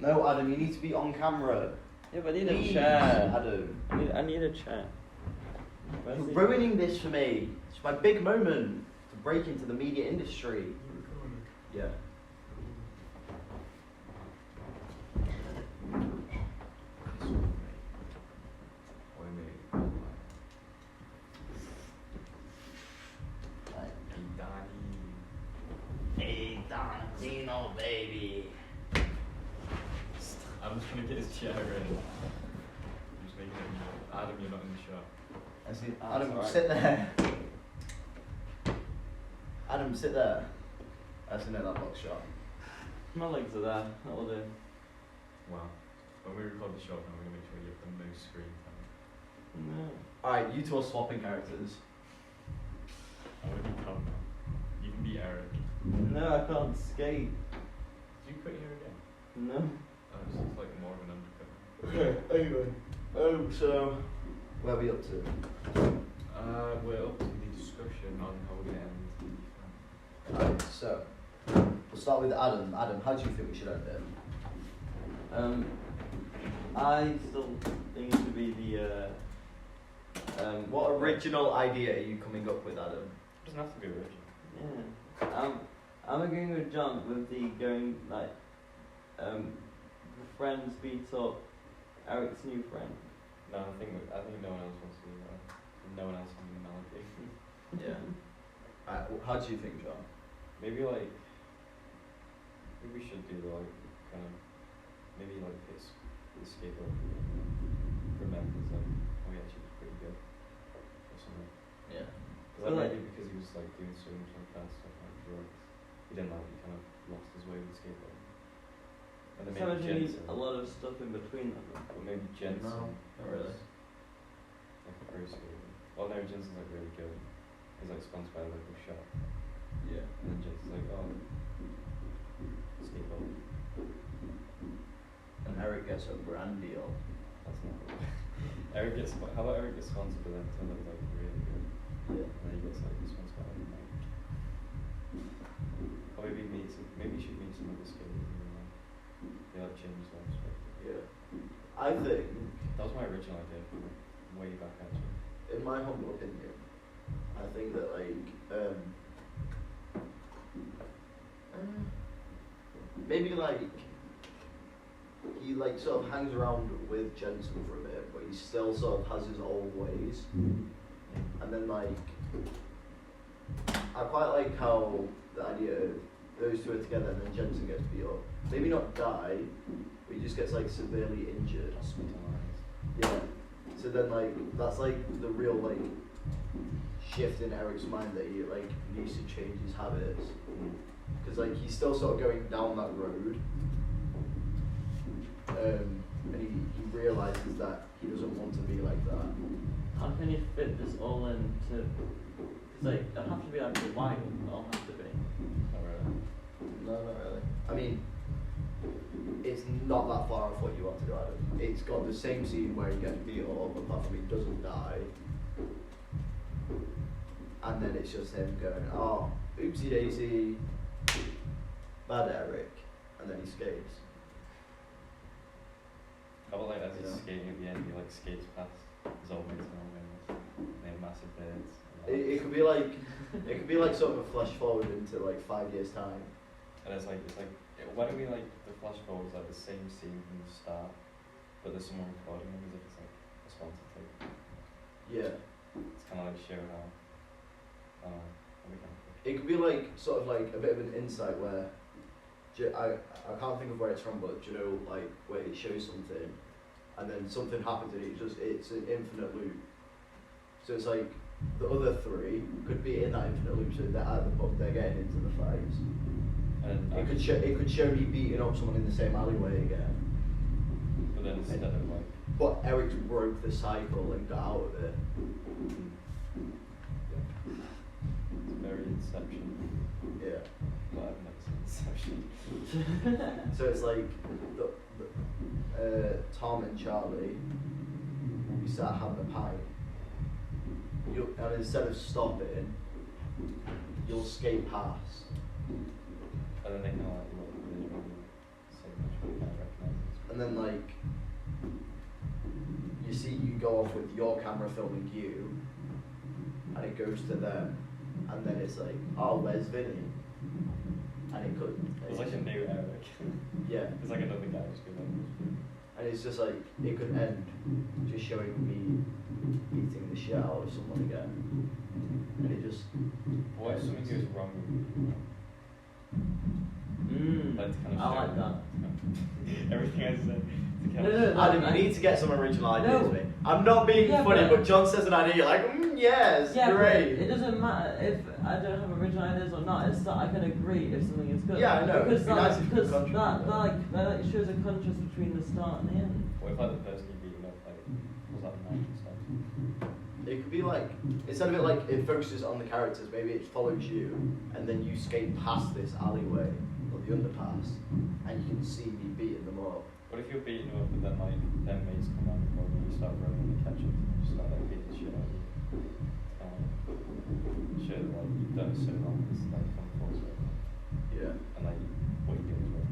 No, Adam, you need to be on camera. Yeah, but I need Please, a chair. Adam. I need a chair. You're ruining this for me. It's my big moment to break into the media industry. Yeah. Hey, Donatino, baby. I'm just trying to get his chair in. I'm just making it. Adam, you're not in the shot. I see. Oh, Adam, right. sit there. Adam, sit there. That's another box shot. My legs are there. That will do. Wow. When we record the shot, I'm going to make sure you have the most screen time. No. Alright, you two are swapping characters. I want to be Tom now. You can be Eric. No, I can't skate. Did you quit here again? No. Oh, this looks like more of an undercut. Okay, anyway. So, where are we up to? We're up to the discussion on how we're going to end the film. Alright, so, we'll start with Adam. Adam, how do you think we should end it? I still think it should be the What original idea are you coming up with, Adam? It doesn't have to be original. Yeah. I'm agreeing with John with the going like friends beat up Eric's new friend. No, I think no one else wants to do that. No one else has the melody. Yeah. Alright, how do you think, John? Maybe we should do kind of maybe his skateboard remembers oh yeah, she was pretty good or something. Yeah. Because maybe because he was doing so much bad stuff like drugs, he didn't he kind of lost his way with skateboarding. And then So maybe you need Jensen. a lot of stuff in between them. But maybe Jensen. No, not really. Like a pro skater. Well, no, Jensen's really good. He's sponsored by a local shop. Yeah. And then Jensen's oh, skateboard. And Eric gets a brand deal. That's not good. How about Eric gets sponsored by them? So that was really good. Yeah. And then he gets sponsored by Nike. Or maybe you should meet some of the skaters and they change their perspective. Yeah. I think, That was my original idea from way back actually. in my humble opinion, I think that maybe he sort of hangs around with Jensen for a bit, but he still sort of has his old ways. And then I quite like how the idea of those two are together and then Jensen gets beat up. Maybe not die, but he just gets severely injured. Hospitalized. Yeah. So then that's the real shift in Eric's mind that he needs to change his habits. Because he's still sort of going down that road. And he realizes that he doesn't want to be like that. How can you fit this all into? Because it'll have to be a while. It'll have to be. Not really. No, not really. I mean, it's not that far off what you want to do, Adam. It's got the same scene where he gets beat up, apart from he doesn't die. And then it's just him going, oh, oopsie daisy, bad Eric, and then he skates. How about as he's Yeah. skating at the end, he skates past his old mates and all they have massive beards. It could be sort of a flash forward into 5 years time. And it's why don't we the flash forward is the same scene from the start, but there's someone recording them as if it's a sponsored tape. Yeah. It's kind of showing how. It could be sort of a bit of an insight where I can't think of where it's from, but where it shows something and then something happens and it's an infinite loop. So it's the other three could be in that infinite loop, so they're at the book, they're getting into the fights. And It could show me beating up someone in the same alleyway again. But then instead of But Eric's broke the cycle and got out of it. it's very Inception. Yeah. But I've never seen Inception. So it's Tom and Charlie, you start having a pint. And instead of stopping, you'll skate past. And then they can look visually same and then like you go off with your camera filming you, and it goes to them, and then it's like, oh, where's Vinny? And it could. It's like a new Eric. Yeah. It's like another guy just being like. And it's just like, it could end just showing me beating the shit out of someone again. And it just. What if something goes wrong with you? Like to kind of I show like that. everything I said. To kind No, of no, no. Adam, you need to get some original ideas, No. mate. I'm not being Yeah, funny, but- but John says an idea, you're like, yes, Yeah, great. but it doesn't matter if I don't have original ideas or not. It's that I can agree if something is good. Yeah, I know. Because It'd be nice if you could because contribute. that like shows a contrast between the start and the end. What if like the person you beat up like was like a knife and stuff? It could be like, instead of it like, it focuses on the characters, maybe it follows you, and then you skate past this alleyway, or the underpass, and you can see me beating them up. What if you're beating them up and then like their mates come around the corner and you start running and they catch up and you start like beating the shit out of you? Shit like you've done it so long it's like come full circle. Yeah. And like what you do is wrong.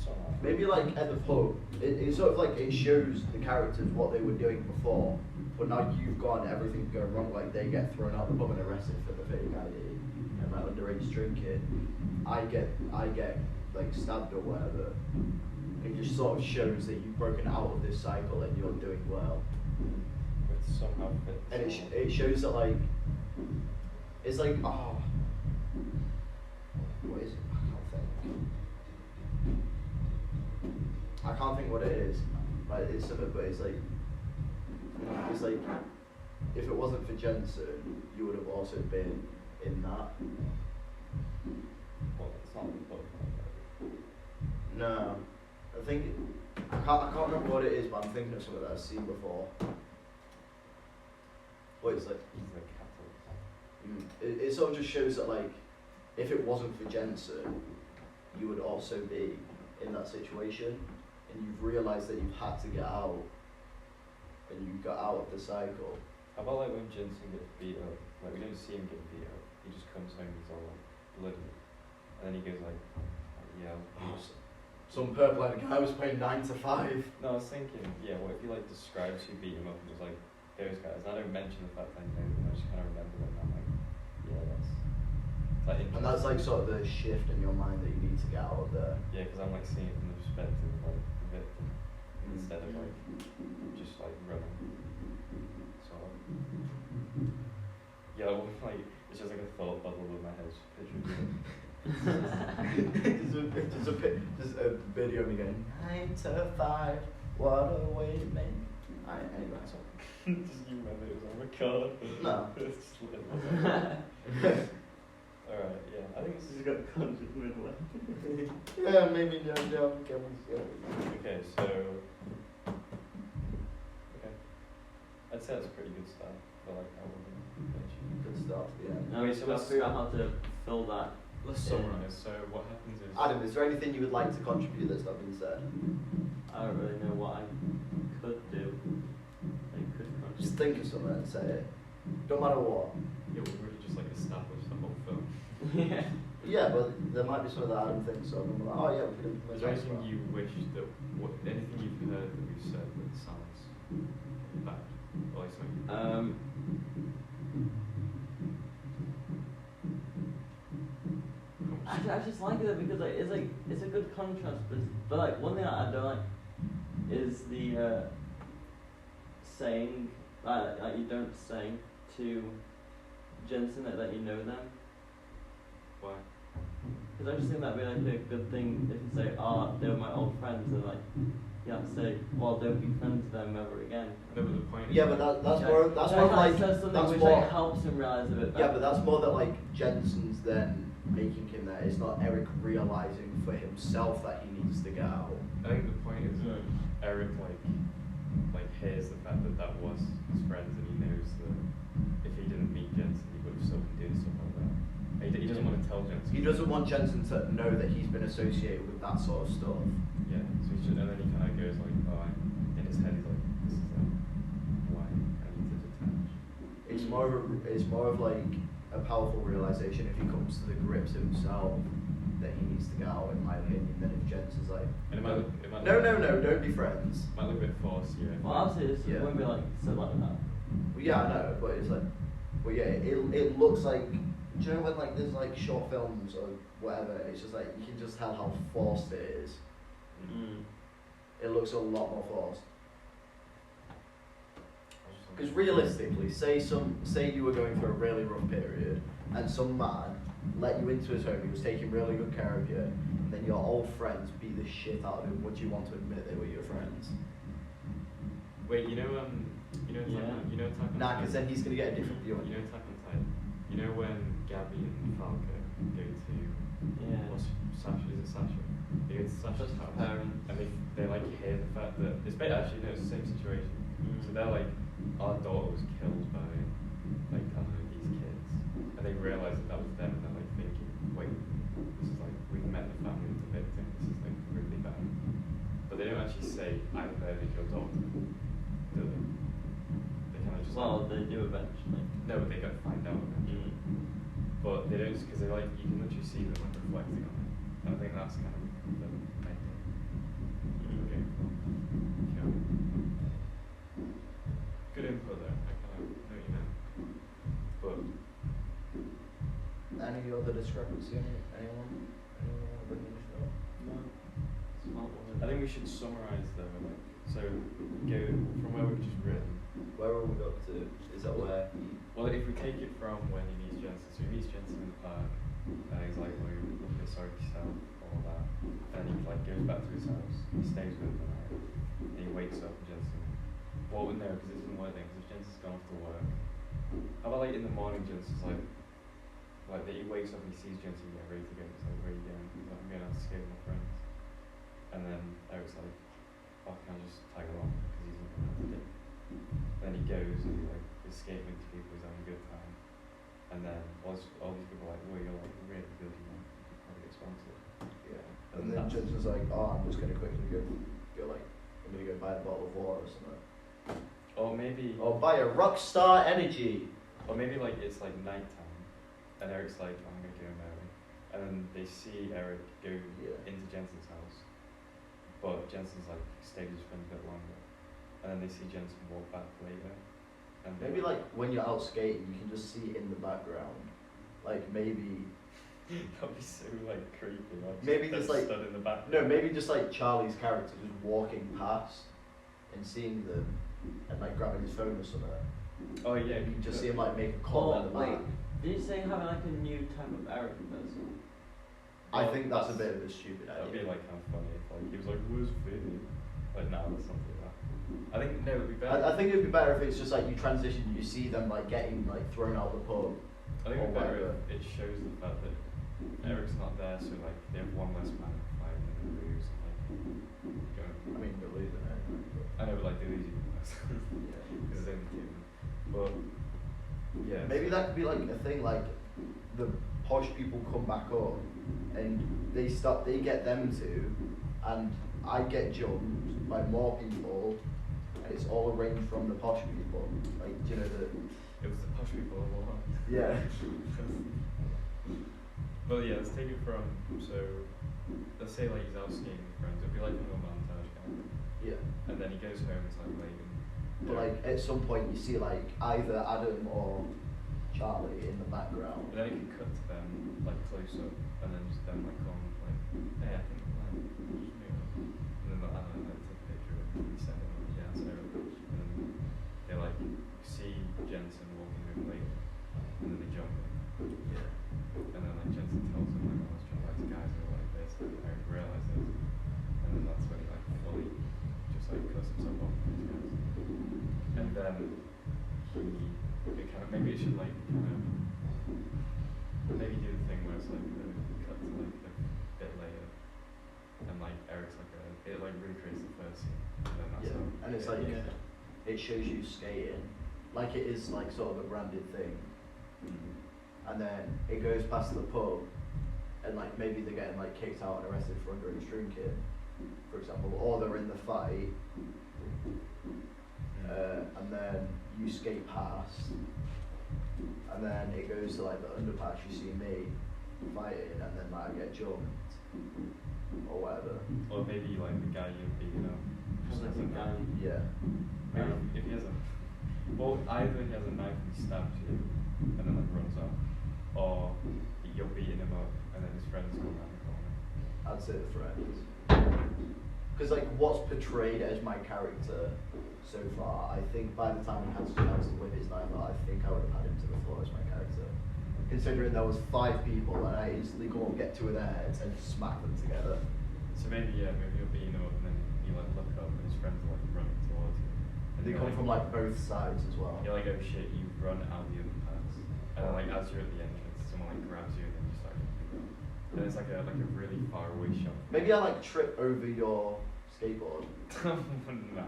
So like Maybe like at the pub, it's sort of like it shows the characters what they were doing before, but now you've gone, everything's going wrong, like they get thrown out the pub and arrested for the fake ID, and like underage drinking, I get like stabbed or whatever. It just sort of shows that you've broken out of this cycle and you're doing well. with somehow fit. And it shows that like, it's like, oh, what is it? I can't think what it is. Like it's something, but it's like if it wasn't for Jensen, you would have also been in that. Well, it's not the book. No, I think I can't remember what it is, but I'm thinking of something that I've seen before. What it's like. He's the catalyst. It sort of just shows that like, if it wasn't for Jensen, you would also be in that situation, and you've realised that you've had to get out, and you got out of the cycle. How about like when Jensen gets beat up? Like we don't see him get beat up. He just comes home, he's all like bloody, and then he goes like yeah. Some purple-haired guy was playing 9 to 5. No, I was thinking, yeah, what if he like describes who beat him up and just like those guys? And I don't mention the fact that I know them, I just kind of remember them. And I'm like, yeah, that's like And that's like sort of the shift in your mind that you need to get out of there. yeah, because I'm like seeing it from the perspective of like the victim instead of like just like running. So yeah, well, like it's just like a thought bubble in my head, just picturing it. There's a video of me going 9 to 5. What a way to make. Anyway, so. Just you remember it was on record. No. It's just lit. Alright, yeah, I think She's got a contrast middle. Yeah, maybe no, okay, so okay. I'd say that's a pretty good start for like how we're gonna finish. Good start to the end. Now we Wait, should so let's- figure out how to fill that. Let's summarise. So what happens is Adam, is there anything you would like to contribute that's not been said? I don't really know what I could do. I could Just contribute. think of something and say it. Don't matter what. yeah, we've already just like established the whole film. Yeah. Yeah, but there might be something that Adam thinks of, and we're like, oh yeah, we could implement Is there that as anything well. you wish that, anything you've heard that we've said that sounds bad? Or like something I just like it because like it's a good contrast, but like one thing I don't like is the saying like you don't say to Jensen that you know them, why? because I just think that'd be like a good thing if you say, oh, they were my old friends, and like you have to say, well, don't be friends with them ever again. No, but the point is Yeah, but that's more Which of I like says something that's which more. like helps him realize a bit better. Yeah, but that's more that like Jensen's then making him there. It's not Eric realizing for himself that he needs to get out. I think the point is that Eric like hears the fact that that was his friends, and he knows that if he didn't meet Jensen, he would have still been doing stuff like that. He doesn't want to tell Jensen. He doesn't want Jensen to know that he's been associated with that sort of stuff. Yeah, so he's just, and then he kind of goes like, oh, in his head he's like, this is why I need to detach. It's more of like a powerful realization if he comes to the grips himself that he needs to get out, in my opinion, than if Jensen's like, And it might look, it might No, look, no, no, don't be friends. Might look a bit forced, yeah. Well, obviously, this Yeah. won't be like so like that. Well, yeah, I know, but it's like, well, yeah, it looks like, do you know when like there's like short films or whatever, and it's just like you can just tell how forced it is. Mm. It looks a lot more forced. I was just Because wondering- realistically, say you were going through a really rough period, and some man let you into his home, he was taking really good care of you, and then your old friends beat the shit out of him. Would you want to admit they were your friends? Wait, you know Yeah. Attack on Nah, Titan? because then he's gonna get a different view on You you. know Attack on Titan? You know when Gabby and Falco go to Yeah. what's Sasha? Is it Sasha? They go to Sasha's Sasha's house, parents. and they like hear the fact that actually no, it's the same situation. Mm. So they're like, our daughter was killed by like I don't know these kids, and they realise that was them, and they're like thinking, wait, this is like we've met the family of the victim. This is like really bad. But they don't actually say I murdered your daughter, do they? They kind of just Well, they do eventually. no, but they got to find out eventually. But they don't, because they like, you can literally see them like reflecting on it. And I think that's kind of the main thing. Okay, cool. Okay. Good input there. I kind of know what you meant. But Any other discrepancy? Anyone want to bring this up? No. It's not what I think we should summarise though. Like, so go from where we've just written. Where are we up to? Is that where he... Well, if we take it from when he meets Jensen, so he meets Jensen in the park, and he's like, well, you're a bit sorry for yourself, all that. And he like goes back to his house, he stays with him the night, and he wakes up and Jensen, well, no, because it doesn't work then, because if Jensen's gone off to work, how about like in the morning Jensen's like that he wakes up and he sees Jensen get ready to go, he's like, where are you going? He's like, I'm going out to skate with my friends. And then Eric's like, oh, can I just tag along, because he's not going to have to do. Then he goes and he like is skating with people, he's having a good time. And then all these people are like, well, you're like really good, you know, you could probably get sponsored. Yeah. And And then that's- Jensen's like, oh, I'm just going to quickly go like, I'm going to go buy a bottle of water or something. Or maybe, Or buy a Rockstar Energy. or maybe like it's like nighttime, and Eric's like, oh, I'm gonna go marry. And then they see Eric go Yeah. into Jensen's house, but Jensen's like stayed with his friend a bit longer. And then they see Jensen walk back later. And Maybe like when you're out skating, you can just see in the background. Like maybe, that'd be so like creepy. Like Maybe just there's, like- stood in the back. no, maybe just like Charlie's character just walking past and seeing them and like grabbing his phone or something. Oh yeah, You can just see him could. like make a Oh, call at the wait. back. Did you say having like a new type of Eric person? I Well, think that's a bit of a stupid That'd be idea. like kind of funny if like he was like, where's Vinny? Like now or something like that. I think no, it'd be better. I think it'd be better if it's just like you transition, you see them like getting like thrown out of the pub. I think or it'd be better whatever. if it shows the fact that Eric's not there, so like they have one less man to fight and then they lose. And, like, go. I mean, they're losing anyway. I know, but like they lose even less Yeah. because it's only two. But yeah, Maybe so- that could be like a thing, like the posh people come back up and they get them to, and I get jumped by more people, and it's all arranged from the posh people. Like, do you know the... It was the posh people of all. Yeah. Well, yeah, let's take it from, so, let's say like he's out skating with friends, it'd be like a montage kind of. Yeah. And then he goes home, it's like late and But like at some point you see like either Adam or Charlie in the background. and then it can cut to them, like close up, and then just them like on, like, hey, I think we're like, just move on. And then I don't know, like take a picture of it, and send it on, yeah, so, and then they like see Jensen walking home late, and then they jump in. Yeah. And then like Jensen tells him like, oh, let's jump back to guys who are like this, and I realise this. And then that's when he like fully just like cuts himself off from these guys. And then it kind of, maybe it should like kind of, maybe do the thing where it's like cut to like a bit later. And like Eric's like it like recreates the first scene. And then that's Yeah. how. And it's like Yeah. it shows you skating. Like it is like sort of a branded thing. And then it goes past the pub and like maybe they're getting like kicked out and arrested for underage drinking, for example, or they're in the fight, and then you skate past, and then it goes to like the underpass, you see me, fighting, and then like I get jumped or whatever. Or maybe like the guy you're beating up. Has like a gun. Yeah. Maybe if he has a, well, either he has a knife and he stabs you, and then like runs off, or you're beating him up, and then his friends come around the corner. I'd say the friends. Because like what's portrayed as my character so far, I think by the time he has a chance to whip his knife out, I think I would have had him to the floor as my character. Considering there was 5 people and I instantly go and get 2 of their heads and just smack them together. So maybe maybe you're beating him up, and then you like look up, and his friends are like running towards you. And They you're come from like both sides as well. You're like, oh shit, you run out the underpass, and then like as you're at the entrance, someone like grabs you, and then you start to run. And it's like a really far away shot. Maybe I like trip over your skateboard. No.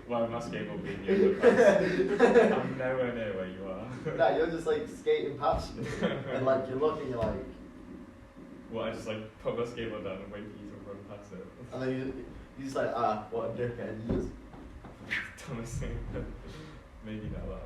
Why am I skateboard being the underpass? I'm nowhere near where you are. Nah, you're just like skating past me, and like you're looking, you're like, Well, I just like put my skateboard down and wait for you to run past it. and then you just like, ah, what a dickhead. You just Dumbest thing. Maybe not that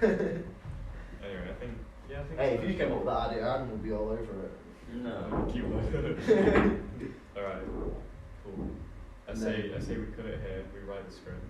one. Anyway, I think hey, if you came up with that idea, Adam would be all over it. No. Cute. Alright, cool. I say we cut it here, we write the script,